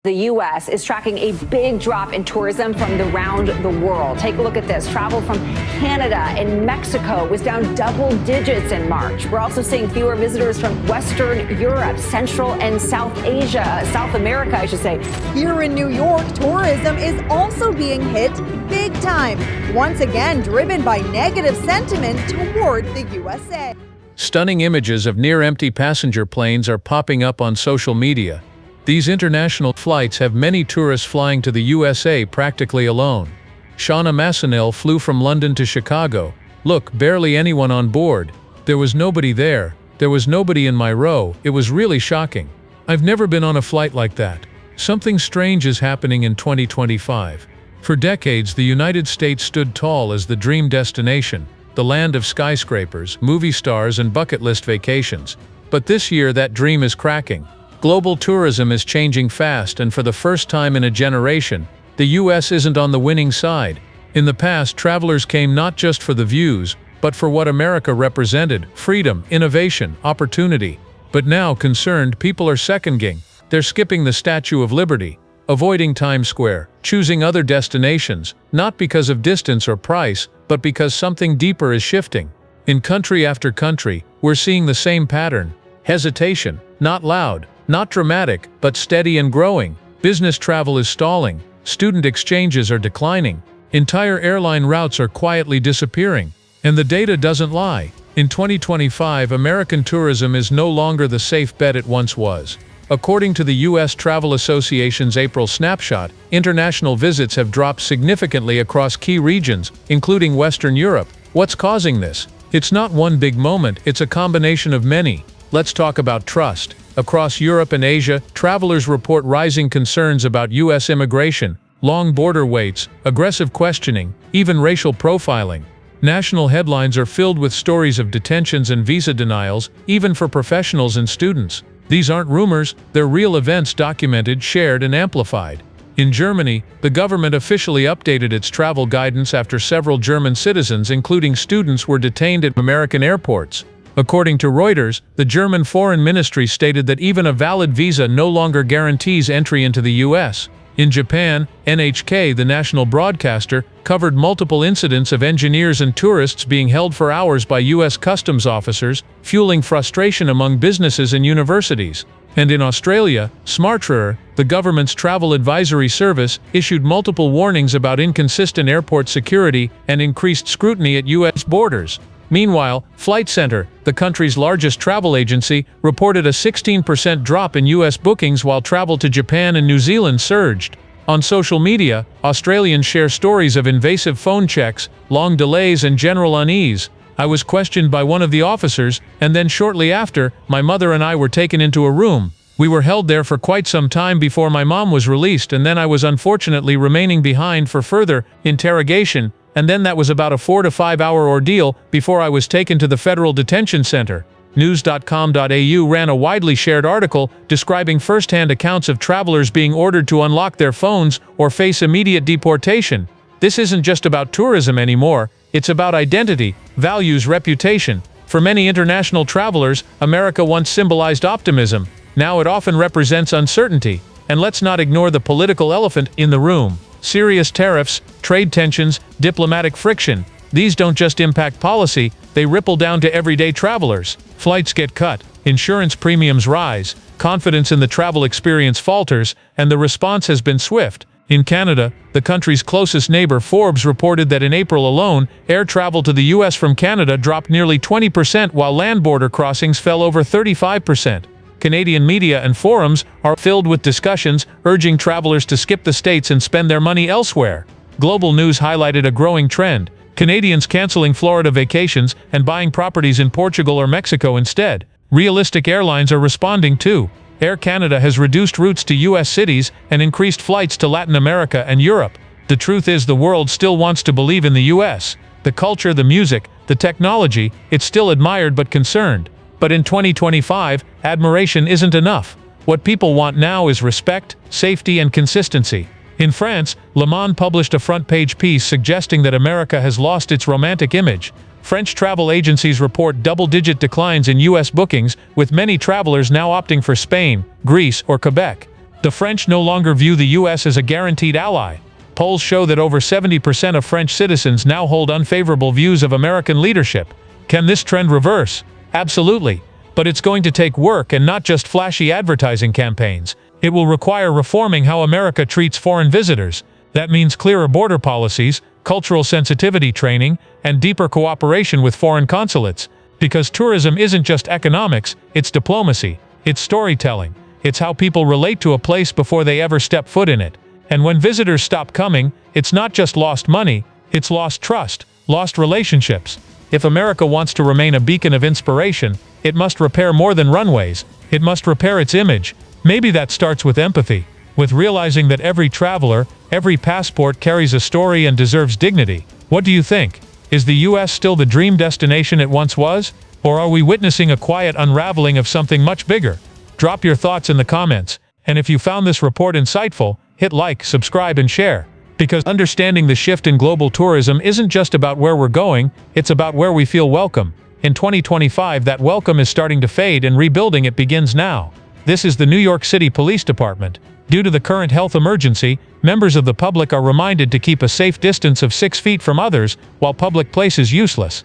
The U.S. is tracking a big drop in tourism from around the world. Take a look at this. Travel from Canada and Mexico was down double digits in March. We're also seeing fewer visitors from Western Europe, Central and South Asia, South America, I should say. Here in New York, tourism is also being hit big time, once again driven by negative sentiment toward the USA. Stunning images of near-empty passenger planes are popping up on social media. These international flights have many tourists flying to the USA practically alone. Shauna Massenil flew from London to Chicago. Look, barely anyone on board. There was nobody there. There was nobody in my row. It was really shocking. I've never been on a flight like that. Something strange is happening in 2025. For decades, the United States stood tall as the dream destination, the land of skyscrapers, movie stars, and bucket list vacations. But this year, that dream is cracking. Global tourism is changing fast, and for the first time in a generation, the U.S. isn't on the winning side. In the past, travelers came not just for the views, but for what America represented: freedom, innovation, opportunity. But now, concerned people are second-guessing. They're skipping the Statue of Liberty, avoiding Times Square, choosing other destinations, not because of distance or price, but because something deeper is shifting. In country after country, we're seeing the same pattern. Hesitation, not loud, not dramatic, but steady and growing. Business travel is stalling. Student exchanges are declining. Entire airline routes are quietly disappearing. And the data doesn't lie. In 2025, American tourism is no longer the safe bet it once was. According to the U.S. Travel Association's April snapshot, international visits have dropped significantly across key regions, including Western Europe. What's causing this? It's not one big moment, it's a combination of many. Let's talk about trust. Across Europe and Asia, travelers report rising concerns about U.S. immigration, long border waits, aggressive questioning, even racial profiling. National headlines are filled with stories of detentions and visa denials, even for professionals and students. These aren't rumors, they're real events documented, shared, and amplified. In Germany, the government officially updated its travel guidance after several German citizens, including students, were detained at American airports. According to Reuters, the German Foreign Ministry stated that even a valid visa no longer guarantees entry into the U.S. In Japan, NHK, the national broadcaster, covered multiple incidents of engineers and tourists being held for hours by U.S. customs officers, fueling frustration among businesses and universities. And in Australia, shuttered, the government's travel advisory service, issued multiple warnings about inconsistent airport security and increased scrutiny at U.S. borders. Meanwhile, Flight Centre, the country's largest travel agency, reported a 16% drop in U.S. bookings while travel to Japan and New Zealand surged. On social media, Australians share stories of invasive phone checks, long delays, and general unease. I was questioned by one of the officers, and then shortly after, my mother and I were taken into a room. We were held there for quite some time before my mom was released, and then I was unfortunately remaining behind for further interrogation. And then that was about a 4 to 5 hour ordeal before I was taken to the Federal Detention Center. News.com.au ran a widely shared article describing first-hand accounts of travelers being ordered to unlock their phones or face immediate deportation. This isn't just about tourism anymore, it's about identity, values, reputation. For many international travelers, America once symbolized optimism. Now it often represents uncertainty. And let's not ignore the political elephant in the room. Serious tariffs, trade tensions, diplomatic friction. These don't just impact policy, they ripple down to everyday travelers. Flights get cut, insurance premiums rise, confidence in the travel experience falters, and the response has been swift. In Canada, the country's closest neighbor, Forbes, reported that in April alone, air travel to the U.S. from Canada dropped nearly 20%, while land border crossings fell over 35%. Canadian media and forums are filled with discussions urging travelers to skip the States and spend their money elsewhere. Global news highlighted a growing trend: Canadians canceling Florida vacations and buying properties in Portugal or Mexico instead. Realistic airlines are responding too. Air Canada has reduced routes to U.S. cities and increased flights to Latin America and Europe. The truth is, the world still wants to believe in the U.S. The culture, the music, the technology, it's still admired but concerned. But in 2025, admiration isn't enough. What people want now is respect, safety, and consistency. In France, Le Monde published a front-page piece suggesting that America has lost its romantic image. French travel agencies report double-digit declines in U.S. bookings, with many travelers now opting for Spain, Greece, or Quebec. The French no longer view the U.S. as a guaranteed ally. Polls show that over 70% of French citizens now hold unfavorable views of American leadership. Can this trend reverse? Absolutely. But it's going to take work and not just flashy advertising campaigns. It will require reforming how America treats foreign visitors. That means clearer border policies, cultural sensitivity training, and deeper cooperation with foreign consulates. Because tourism isn't just economics, it's diplomacy, it's storytelling, it's how people relate to a place before they ever step foot in it. And when visitors stop coming, it's not just lost money, it's lost trust, lost relationships. If America wants to remain a beacon of inspiration, it must repair more than runways. It must repair its image. Maybe that starts with empathy, with realizing that every traveler, every passport carries a story and deserves dignity. What do you think? Is the U.S. still the dream destination it once was? Or are we witnessing a quiet unraveling of something much bigger? Drop your thoughts in the comments. And if you found this report insightful, hit like, subscribe, and share. Because understanding the shift in global tourism isn't just about where we're going, it's about where we feel welcome. In 2025, that welcome is starting to fade and rebuilding it begins now. This is the New York City Police Department. Due to the current health emergency, members of the public are reminded to keep a safe distance of 6 feet from others while public place is useless.